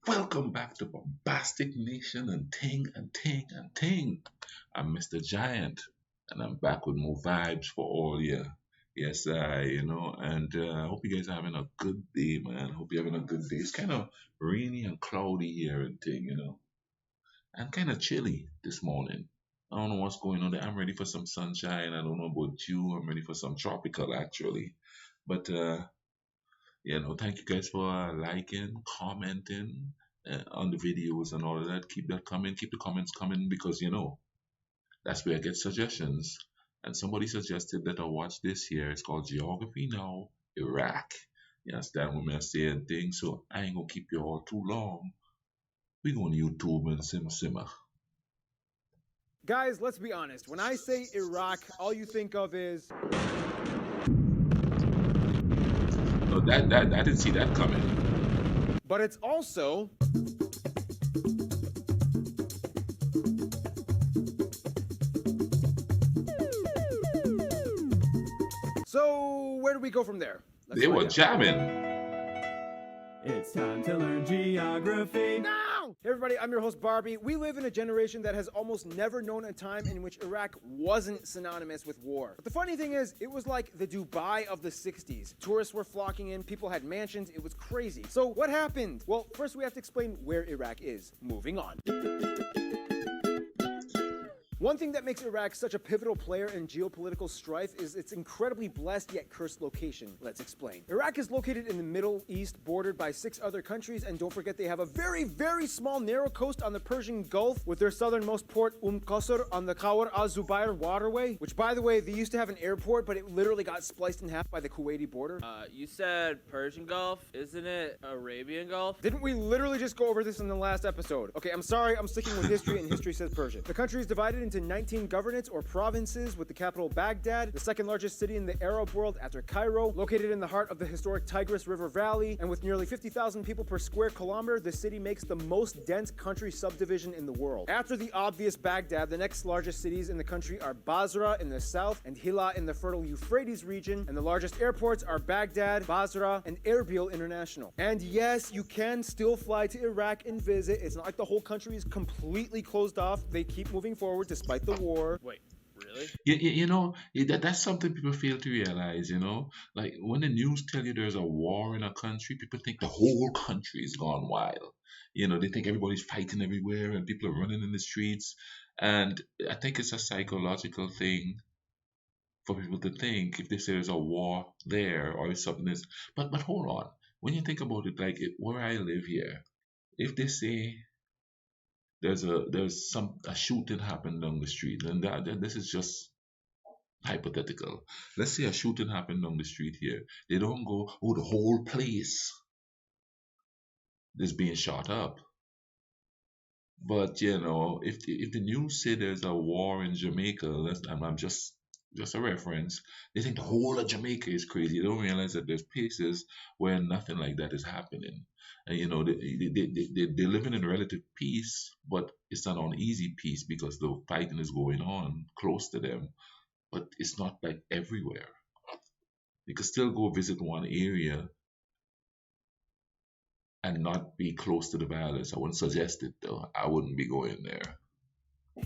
Welcome back to Bombastic Nation and Ting and Ting and Ting. I'm Mr. Giant, and I'm back with more vibes for all year. Yes, and I hope you guys are having a good day, man. Hope you're having a good day. It's kind of rainy and cloudy here and Ting. And kind of chilly this morning. I don't know what's going on there. I'm ready for some sunshine. I don't know about you. I'm ready for some tropical, actually. But thank you guys for liking, commenting on the videos and all of that. Keep that coming, keep the comments coming because that's where I get suggestions. And somebody suggested that I watch this here. It's called Geography Now, Iraq. Yes, that when I say a thing, so I ain't gonna keep you all too long. We go on YouTube and simmer. Guys, let's be honest. When I say Iraq, all you think of is No, that I didn't see that coming. but it's also so where do we go from there? Let's They find were out. jamming. It's time to learn geography. Now! Hey everybody, I'm your host Barbie. We live in a generation that has almost never known a time in which Iraq wasn't synonymous with war. But the funny thing is, it was like the Dubai of the 60s. Tourists were flocking in, people had mansions, it was crazy. So what happened? Well, first we have to explain where Iraq is. Moving on. One thing that makes Iraq such a pivotal player in geopolitical strife is its incredibly blessed yet cursed location. Let's explain. Iraq is located in the Middle East, bordered by 6 other countries, and don't forget they have a very, very small narrow coast on the Persian Gulf with their southernmost port Qasr on the Khawar al-Zubair waterway, which by the way, they used to have an airport, but it literally got spliced in half by the Kuwaiti border. You said Persian Gulf, isn't it Arabian Gulf? Didn't we literally just go over this in the last episode? Okay, I'm sorry, I'm sticking with history, and history says Persia. The country is divided into 19 governorates or provinces, with the capital Baghdad, the second largest city in the Arab world after Cairo, located in the heart of the historic Tigris River Valley, and with nearly 50,000 people per square kilometer, the city makes the most dense country subdivision in the world. After the obvious Baghdad, the next largest cities in the country are Basra in the south and Hilla in the fertile Euphrates region, and the largest airports are Baghdad, Basra, and Erbil International. And yes, you can still fly to Iraq and visit. It's not like the whole country is completely closed off. They keep moving forward despite the war. Wait, really? That's something people fail to realize. Like when the news tell you there's a war in a country, people think the whole country is gone wild. They think everybody's fighting everywhere and people are running in the streets. And I think it's a psychological thing for people to think if they say there's a war there or if something is. But hold on. When you think about it, like where I live here, if they say there's a shooting happened down the street, and this is just hypothetical. Let's say a shooting happened down the street here. They don't go, oh, the whole place is being shot up. But if the news say there's a war in Jamaica, I'm just a reference. They think the whole of Jamaica is crazy. They don't realize that there's places where nothing like that is happening. And they're living in relative peace, but it's an uneasy peace because the fighting is going on close to them. But it's not like everywhere. You could still go visit one area and not be close to the violence. I wouldn't suggest it though. I wouldn't be going there.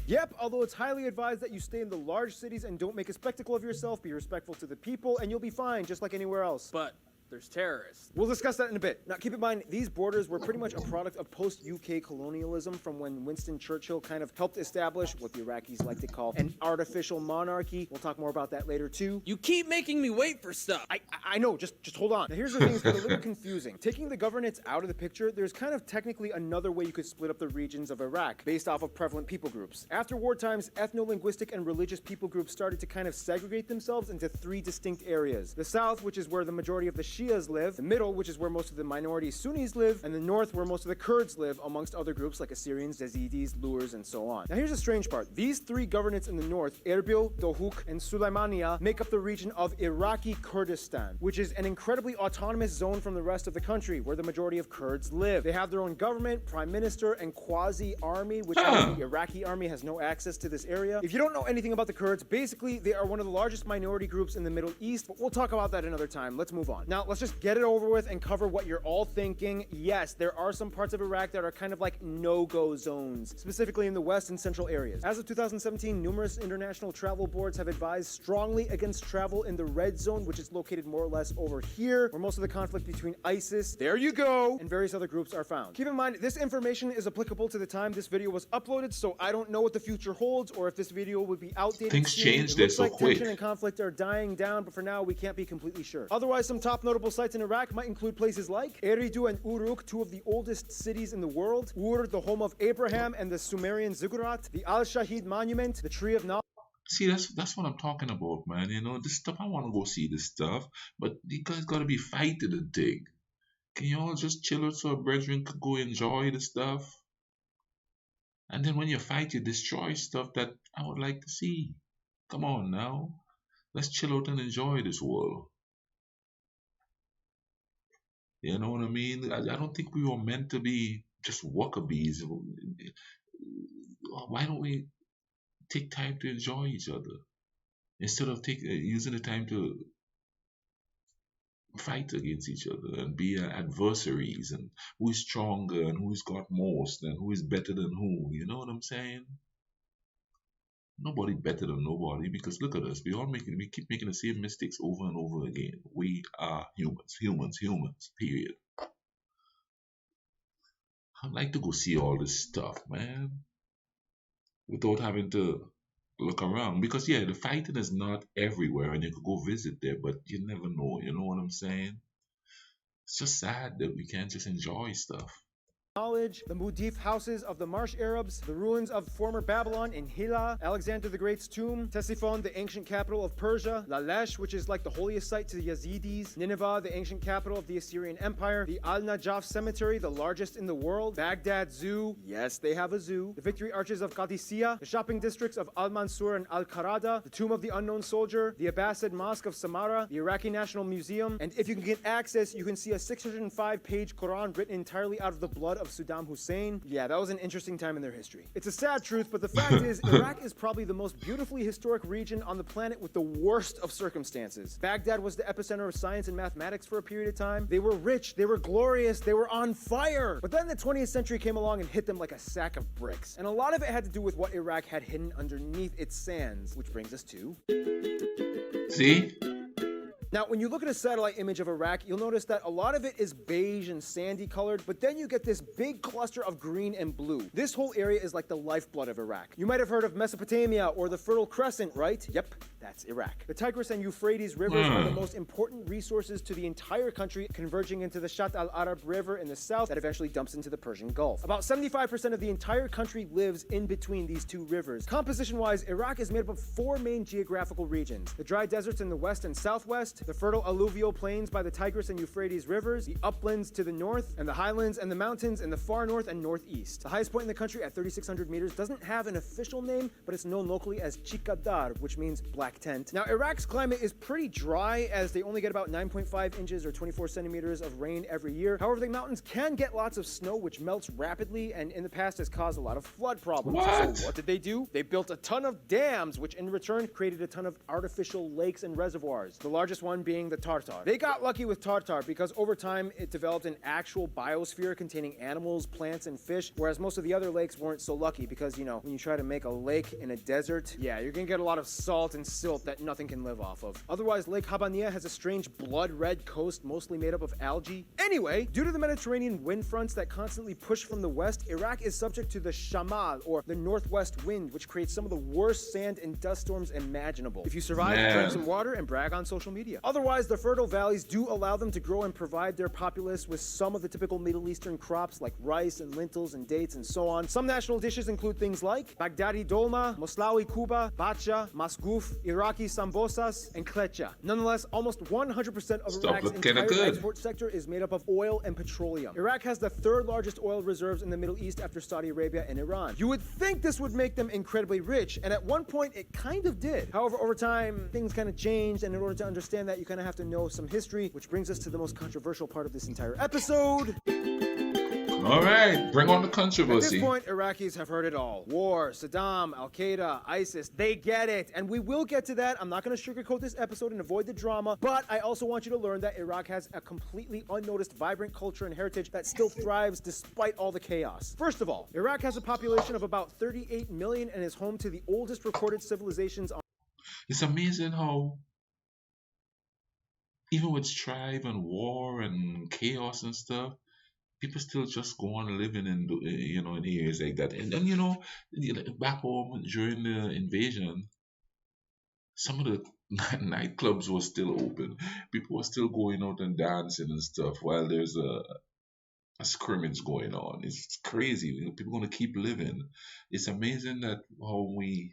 Yep, although it's highly advised that you stay in the large cities and don't make a spectacle of yourself, be respectful to the people, and you'll be fine, just like anywhere else. But there's terrorists. We'll discuss that in a bit. Now, keep in mind, these borders were pretty much a product of post-UK colonialism from when Winston Churchill kind of helped establish what the Iraqis like to call an artificial monarchy. We'll talk more about that later, too. You keep making me wait for stuff. I know, just hold on. Now, here's the thing, it's a little confusing. Taking the governorates out of the picture, there's kind of technically another way you could split up the regions of Iraq, based off of prevalent people groups. After war times, ethno-linguistic and religious people groups started to kind of segregate themselves into 3 distinct areas. The south, which is where the majority of the Shias live, the middle, which is where most of the minority Sunnis live, and the north, where most of the Kurds live, amongst other groups like Assyrians, Yazidis, Lurs, and so on. Now here's the strange part. These 3 governorates in the north, Erbil, Dohuk, and Sulaimania, make up the region of Iraqi Kurdistan, which is an incredibly autonomous zone from the rest of the country, where the majority of Kurds live. They have their own government, prime minister, and quasi-army, which means the Iraqi army has no access to this area. If you don't know anything about the Kurds, basically they are one of the largest minority groups in the Middle East, but we'll talk about that another time. Let's move on. Now, let's just get it over with and cover what you're all thinking. Yes, there are some parts of Iraq that are kind of like no-go zones, specifically in the west and central areas. As of 2017, numerous international travel boards have advised strongly against travel in the red zone, which is located more or less over here, where most of the conflict between ISIS, there you go, and various other groups are found. Keep in mind, this information is applicable to the time this video was uploaded, so I don't know what the future holds or if this video would be outdated. Things change there so quick. Tension and conflict are dying down, but for now, we can't be completely sure. Otherwise, some top notable sites in Iraq might include places like Eridu and Uruk, two of the oldest cities in the world, Ur, the home of Abraham and the Sumerian ziggurat, the Al-Shahid Monument, the Tree of Knowledge. See, that's what I'm talking about, man. You know, this stuff, I want to go see this stuff, but you guys got to be fighting the thing. Can you all just chill out so a brethren could go enjoy the stuff? And then when you fight, you destroy stuff that I would like to see. Come on now. Let's chill out and enjoy this world. You know what I mean? I don't think we were meant to be just wannabes. Why don't we take time to enjoy each other instead of using the time to fight against each other and be adversaries, and who is stronger and who's got most and who is better than who? You know what I'm saying? Nobody better than nobody, because look at us. We keep making the same mistakes over and over again. We are humans, period. I'd like to go see all this stuff, man, without having to look around, because yeah, the fighting is not everywhere and you could go visit there, but you never know. You know what I'm saying? It's just sad that we can't just enjoy stuff. The Mudif houses of the Marsh Arabs, the ruins of former Babylon in Hilla, Alexander the Great's tomb, Ctesiphon, the ancient capital of Persia, Lalesh, which is like the holiest site to the Yazidis, Nineveh, the ancient capital of the Assyrian Empire, the Al-Najaf cemetery, the largest in the world, Baghdad Zoo, yes, they have a zoo, the victory arches of Qadisiyah, the shopping districts of Al-Mansur and Al-Qarada, the tomb of the unknown soldier, the Abbasid Mosque of Samarra, the Iraqi National Museum, and if you can get access, you can see a 605-page Quran written entirely out of the blood of Saddam Hussein. Yeah, that was an interesting time in their history. It's a sad truth, but the fact is, Iraq is probably the most beautifully historic region on the planet with the worst of circumstances. Baghdad was the epicenter of science and mathematics for a period of time. They were rich, they were glorious, they were on fire. But then the 20th century came along and hit them like a sack of bricks. And a lot of it had to do with what Iraq had hidden underneath its sands, which brings us to... See? Now, when you look at a satellite image of Iraq, you'll notice that a lot of it is beige and sandy colored, but then you get this big cluster of green and blue. This whole area is like the lifeblood of Iraq. You might have heard of Mesopotamia or the Fertile Crescent, right? Yep, that's Iraq. The Tigris and Euphrates rivers are the most important resources to the entire country, converging into the Shat al-Arab River in the south that eventually dumps into the Persian Gulf. About 75% of the entire country lives in between these two rivers. Composition-wise, Iraq is made up of 4 main geographical regions: the dry deserts in the west and southwest, the fertile alluvial plains by the Tigris and Euphrates rivers, the uplands to the north, and the highlands and the mountains in the far north and northeast. The highest point in the country at 3,600 meters doesn't have an official name, but it's known locally as Chikadar, which means black tent. Now, Iraq's climate is pretty dry, as they only get about 9.5 inches or 24 centimeters of rain every year. However, the mountains can get lots of snow, which melts rapidly, and in the past has caused a lot of flood problems. What? So what did they do? They built a ton of dams, which in return created a ton of artificial lakes and reservoirs, the largest one being the Tartar. They got lucky with Tartar because over time it developed an actual biosphere containing animals, plants, and fish, whereas most of the other lakes weren't so lucky because, you know, when you try to make a lake in a desert, yeah, you're gonna get a lot of salt and silt that nothing can live off of. Otherwise, Lake Habbaniyah has a strange blood-red coast mostly made up of algae. Anyway, due to the Mediterranean wind fronts that constantly push from the west, Iraq is subject to the Shamal, or the northwest wind, which creates some of the worst sand and dust storms imaginable. If you survive, drink some water and brag on social media. Otherwise, the fertile valleys do allow them to grow and provide their populace with some of the typical Middle Eastern crops like rice and lentils and dates and so on. Some national dishes include things like Baghdadi dolma, Moslawi kuba, bacha, masgouf, Iraqi sambosas, and klecha. Nonetheless, almost 100% of Iraq's entire export sector is made up of oil and petroleum. Iraq has the 3rd largest oil reserves in the Middle East after Saudi Arabia and Iran. You would think this would make them incredibly rich, and at one point it kind of did. However, over time, things kind of changed, and in order to understand that, you kind of have to know some history, which brings us to the most controversial part of this entire episode. All right, bring on the At this controversy. point, Iraqis have heard it all. War, Saddam, Al Qaeda, ISIS, they get it. And we will get to that. I'm not going to sugarcoat this episode and avoid the drama, but I also want you to learn that Iraq has a completely unnoticed, vibrant culture and heritage that still thrives despite all the chaos. First of all, Iraq has a population of about 38 million and is home to the oldest recorded civilizations on. It's amazing how even with strife and war and chaos and stuff, people still just go on living in in areas like that. And then back home during the invasion, some of the nightclubs were still open. People were still going out and dancing and stuff while there's a scrimmage going on. It's crazy. People gonna keep living. It's amazing that how we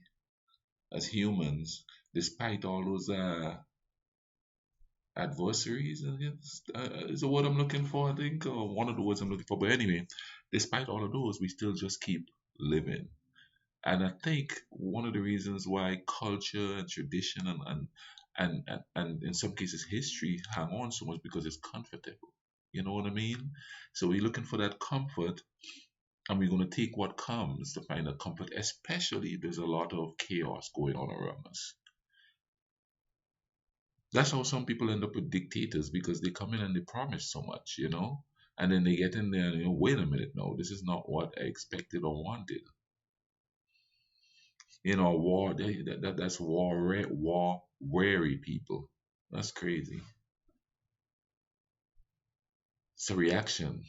as humans, despite all those adversaries, I guess, is the word I'm looking for, I think, or one of the words I'm looking for. But anyway, despite all of those, we still just keep living. And I think one of the reasons why culture and tradition and in some cases history hang on so much because it's comfortable. You know what I mean? So we're looking for that comfort, and we're going to take what comes to find that comfort, especially if there's a lot of chaos going on around us. That's how some people end up with dictators, because they come in and they promise so much, and then they get in there and wait a minute, no, this is not what I expected or wanted. War, that's war weary people. That's crazy. It's a reaction.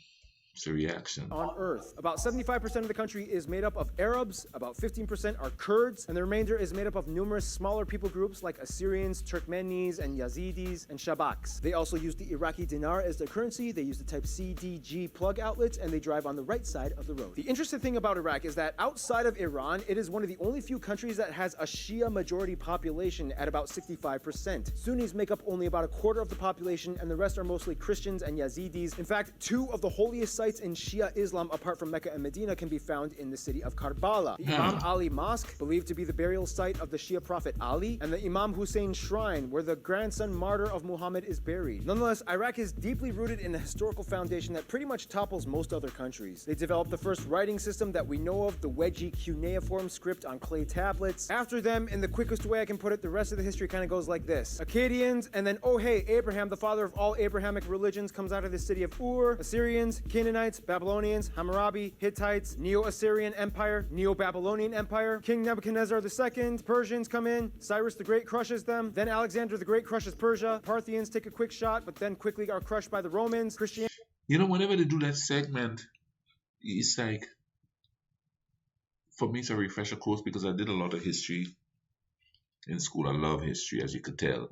It's a reaction. On Earth. About 75% of the country is made up of Arabs, about 15% are Kurds, and the remainder is made up of numerous smaller people groups like Assyrians, Turkmenis, and Yazidis, and Shabaks. They also use the Iraqi dinar as their currency, they use the type CDG plug outlets, and they drive on the right side of the road. The interesting thing about Iraq is that outside of Iran, it is one of the only few countries that has a Shia majority population at about 65%. Sunnis make up only about a quarter of the population, and the rest are mostly Christians and Yazidis. In fact, two of the holiest sites in Shia Islam, apart from Mecca and Medina, can be found in the city of Karbala. The Imam Ali Mosque, believed to be the burial site of the Shia prophet Ali, and the Imam Hussein Shrine, where the grandson martyr of Muhammad is buried. Nonetheless, Iraq is deeply rooted in a historical foundation that pretty much topples most other countries. They developed the first writing system that we know of, the Wedgie cuneiform script on clay tablets. After them, in the quickest way I can put it, the rest of the history kind of goes like this. Akkadians, and then, oh hey, Abraham, the father of all Abrahamic religions, comes out of the city of Ur. Assyrians, Canaanites, Babylonians, Hammurabi, Hittites, Neo-Assyrian Empire, Neo-Babylonian Empire, King Nebuchadnezzar II, Persians come in, Cyrus the Great crushes them, then Alexander the Great crushes Persia, Parthians take a quick shot, but then quickly are crushed by the Romans, Christianity. Whenever they do that segment, it's like, for me, it's a refresher course because I did a lot of history in school. I love history, as you could tell.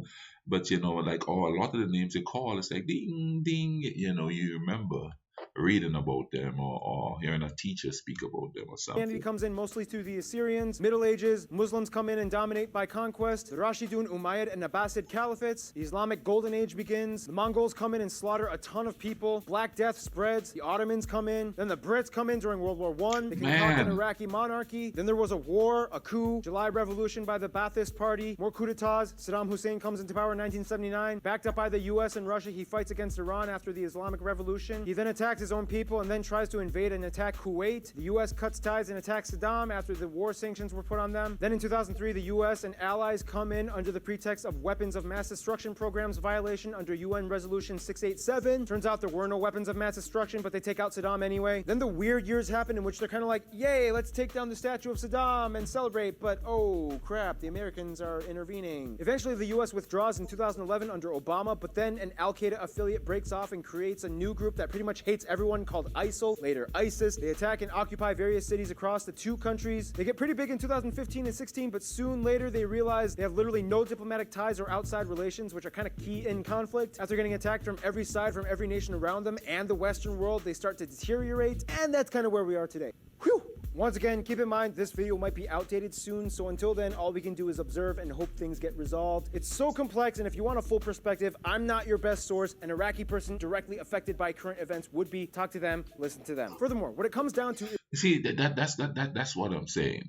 But, a lot of the names they call, it's like ding, ding, you remember reading about them or hearing a teacher speak about them or something. Christianity comes in mostly through the Assyrians, Middle Ages, Muslims come in and dominate by conquest, the Rashidun, Umayyad, and Abbasid caliphates, the Islamic Golden Age begins, the Mongols come in and slaughter a ton of people, Black Death spreads, the Ottomans come in, then the Brits come in during World War I, they concoct an Iraqi monarchy, then there was a war, a coup, July Revolution by the Ba'athist Party, more coups d'etats, Saddam Hussein comes into power in 1979, backed up by the US and Russia, he fights against Iran after the Islamic Revolution, he then attacks his own people and then tries to invade and attack Kuwait. The US cuts ties and attacks Saddam after the war sanctions were put on them. Then in 2003, the US and allies come in under the pretext of weapons of mass destruction programs violation under UN Resolution 687. Turns out there were no weapons of mass destruction, but they take out Saddam anyway. Then the weird years happen in which they're kind of like, yay, let's take down the statue of Saddam and celebrate, but oh crap, the Americans are intervening. Eventually, the US withdraws in 2011 under Obama, but then an Al-Qaeda affiliate breaks off and creates a new group that pretty much hates everyone called ISIL, later ISIS. They attack and occupy various cities across the two countries. They get pretty big in 2015 and 16, but soon later they realize they have literally no diplomatic ties or outside relations, which are kind of key in conflict. After getting attacked from every side, from every nation around them and the Western world, they start to deteriorate, and that's kind of where we are today. Whew! Once again, keep in mind this video might be outdated soon, so until then, all we can do is observe and hope things get resolved. It's so complex, and if you want a full perspective, I'm not your best source. An Iraqi person directly affected by current events would be. Talk to them, listen to them. Furthermore, what it comes down to is... You see, that's what I'm saying.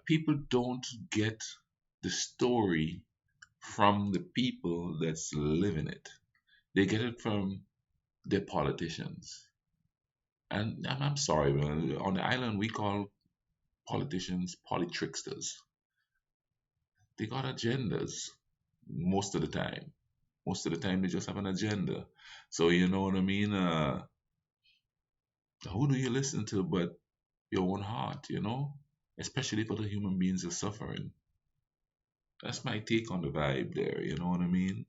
People don't get the story from the people that's living it. They get it from their politicians. And I'm sorry, man. On the island, we call politicians politricksters. They got agendas most of the time. Most of the time, they just have an agenda. So you know what I mean. Who do you listen to but your own heart? You know, especially if other human beings are suffering. That's my take on the vibe there. You know what I mean?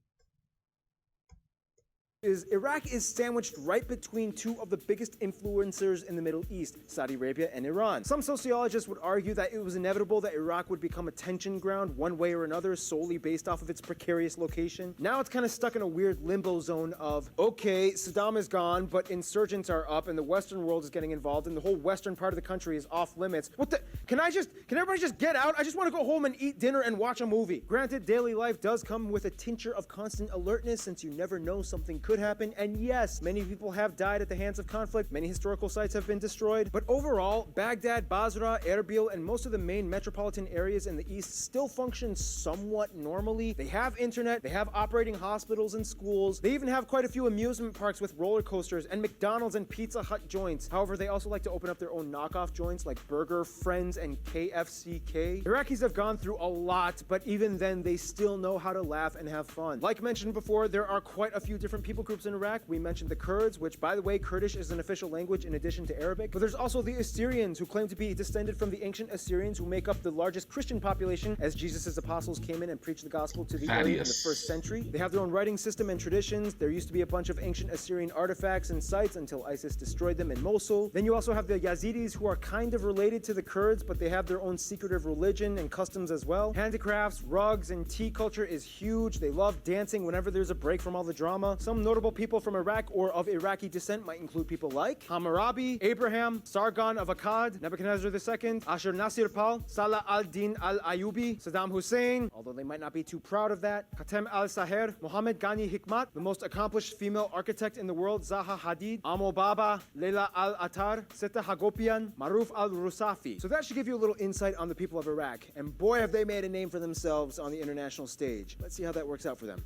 Is Iraq is sandwiched right between two of the biggest influencers in the Middle East, Saudi Arabia and Iran. Some sociologists would argue that it was inevitable that Iraq would become a tension ground one way or another solely based off of its precarious location. Now it's kind of stuck in a weird limbo zone of, okay, Saddam is gone, but insurgents are up and the Western world is getting involved and the whole western part of the country is off limits. What the? Can everybody just get out? I just want to go home and eat dinner and watch a movie. Granted, daily life does come with a tincture of constant alertness since you never know something could happen, and yes, many people have died at the hands of conflict, many historical sites have been destroyed, but overall, Baghdad, Basra, Erbil, and most of the main metropolitan areas in the east still function somewhat normally. They have internet, they have operating hospitals and schools, they even have quite a few amusement parks with roller coasters and McDonald's and Pizza Hut joints. However, they also like to open up their own knockoff joints like Burger, Friends, and KFCK. Iraqis have gone through a lot, but even then, they still know how to laugh and have fun. Like mentioned before, there are quite a few different people groups in Iraq. We mentioned the Kurds, which, by the way, Kurdish is an official language in addition to Arabic. But there's also the Assyrians, who claim to be descended from the ancient Assyrians, who make up the largest Christian population, as Jesus' apostles came in and preached the gospel to the area in the Thaddeus. first century. They have their own writing system and traditions. There used to be a bunch of ancient Assyrian artifacts and sites until ISIS destroyed them in Mosul. Then you also have the Yazidis, who are kind of related to the Kurds, but they have their own secretive religion and customs as well. Handicrafts, rugs, and tea culture is huge. They love dancing whenever there's a break from all the drama. Some notable people from Iraq or of Iraqi descent might include people like Hammurabi, Abraham, Sargon of Akkad, Nebuchadnezzar II, Ashur Nasir Pal, Salah al-Din al-Ayubi, Saddam Hussein, although they might not be too proud of that, Khatem al-Saher, Mohammed Ghani Hikmat, the most accomplished female architect in the world, Zaha Hadid, Amo Baba, Leila al-Attar, Seta Hagopian, Maruf al-Rusafi. So that should give you a little insight on the people of Iraq. And boy, have they made a name for themselves on the international stage. Let's see how that works out for them.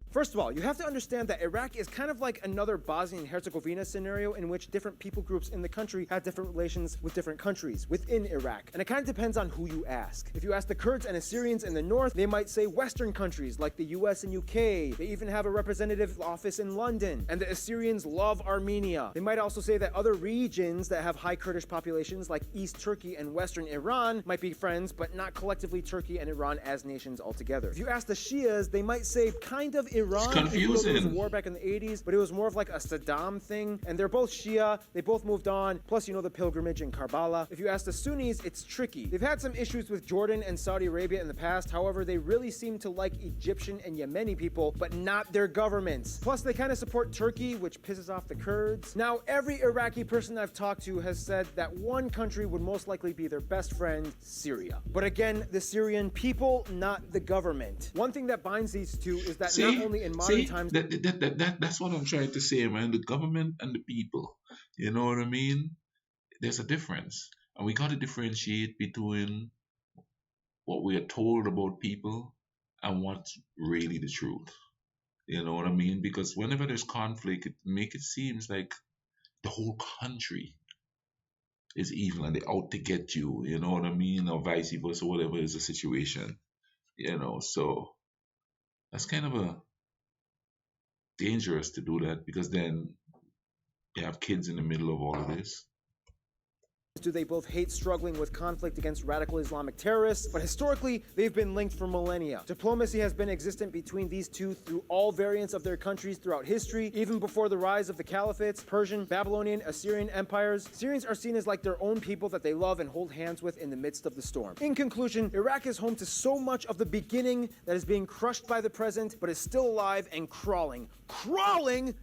First of all, you have to understand that Iraq is kind of like another Bosnia and Herzegovina scenario in which different people groups in the country have different relations with different countries within Iraq. And it kind of depends on who you ask. If you ask the Kurds and Assyrians in the north, they might say Western countries like the US and UK. They even have a representative office in London. And the Assyrians love Armenia. They might also say that other regions that have high Kurdish populations like East Turkey and Western Iran might be friends, but not collectively Turkey and Iran as nations altogether. If you ask the Shias, they might say kind of Iran. It's There was a confusing. war back in the 80s, but it was more of like a Saddam thing. And they're both Shia. They both moved on. Plus, you know, the pilgrimage in Karbala. If you ask the Sunnis, it's tricky. They've had some issues with Jordan and Saudi Arabia in the past. However, they really seem to like Egyptian and Yemeni people, but not their governments. Plus, they kind of support Turkey, which pisses off the Kurds. Now, every Iraqi person I've talked to has said that one country would most likely be their best friend, Syria. But again, the Syrian people, not the government. One thing that binds these two is that not only in modern times. That's what I'm trying to say, man. The government and the people. You know what I mean? There's a difference. And we got to differentiate between what we are told about people and what's really the truth. You know what I mean? Because whenever there's conflict, it seems like the whole country is evil and they're out to get you. You know what I mean? Or vice versa, whatever is the situation. You know, so that's kind of a dangerous to do that because then you have kids in the middle of all of this. Do they both hate struggling with conflict against radical Islamic terrorists? But historically, they've been linked for millennia. Diplomacy has been existent between these two through all variants of their countries throughout history, even before the rise of the caliphates, Persian, Babylonian, Assyrian empires. Syrians are seen as like their own people that they love and hold hands with in the midst of the storm. In conclusion, Iraq is home to so much of the beginning that is being crushed by the present, but is still alive and crawling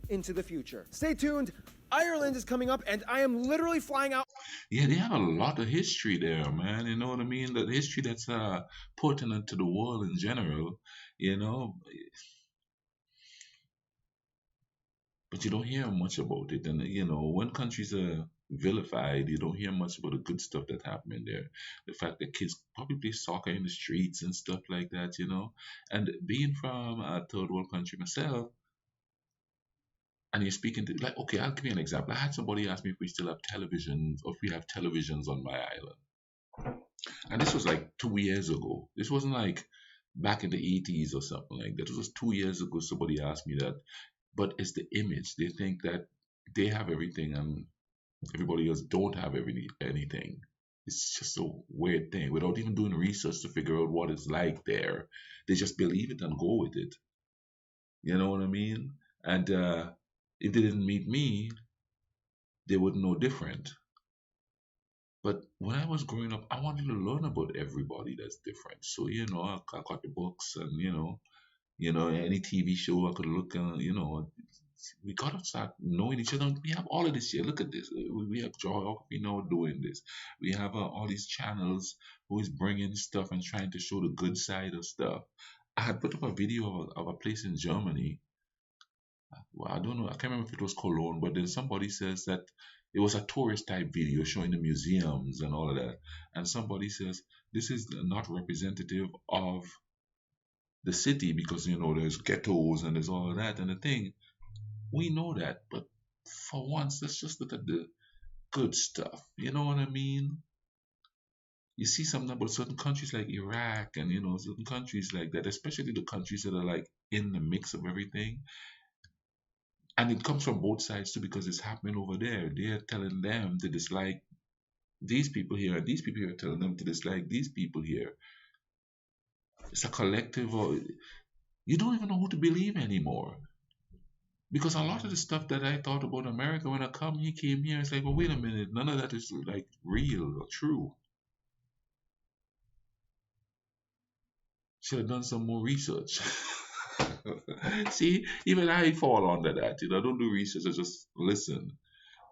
into the future. Stay tuned. Ireland is coming up, and I am literally flying out. Yeah, they have a lot of history there, man. You know what I mean? The history that's pertinent to the world in general, you know. But you don't hear much about it. And, you know, when countries are vilified, you don't hear much about the good stuff that happened in there. The fact that kids probably play soccer in the streets and stuff like that, you know. And being from a third world country myself, and you're speaking to, like, okay, I'll give you an example. I had somebody ask me if we still have televisions, or if we have televisions on my island. And this was like 2 years ago. This wasn't like back in the 80s or something like that. It was 2 years ago somebody asked me that. But it's the image. They think that they have everything and everybody else don't have anything. It's just a weird thing. Without even doing research to figure out what it's like there, they just believe it and go with it. You know what I mean? And if they didn't meet me, they would know different. But when I was growing up, I wanted to learn about everybody that's different. So I got the books, and any TV show I could look. We gotta start knowing each other. We have all of this here. Look at this. We have geography now doing this. We have all these channels who is bringing stuff and trying to show the good side of stuff. I had put up a video of a place in Germany. Well, I don't know. I can't remember if it was Cologne, but then somebody says that it was a tourist type video showing the museums and all of that. And somebody says this is not representative of the city because there's ghettos and there's all of that. And the thing, we know that, but for once, let's just look at the good stuff. You know what I mean? You see something about certain countries like Iraq and certain countries like that, especially the countries that are like in the mix of everything. And it comes from both sides too because it's happening over there. They're telling them to dislike these people here, and these people here are telling them to dislike these people here. It's a collective, or you don't even know who to believe anymore. Because a lot of the stuff that I thought about America when I came here, it's like, well, wait a minute, none of that is like real or true. Should have done some more research. See, even I fall under that. I don't do research, I just listen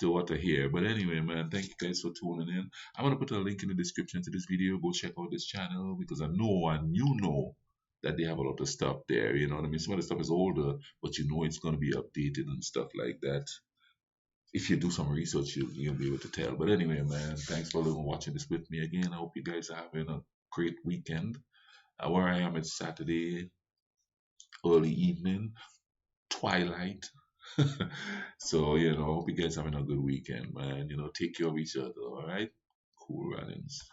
to what I hear. But anyway, man, thank you guys for tuning in. I'm gonna put a link in the description to this video. Go check out this channel because I know and you know that they have a lot of stuff there. You know what I mean? Some of the stuff is older, but it's gonna be updated and stuff like that. If you do some research, you'll be able to tell. But anyway, man, thanks for watching this with me again. I hope you guys are having a great weekend. Where I am, it's Saturday, early evening, twilight. So, hope you guys having a good weekend, man. Take care of each other, all right? Cool runnings.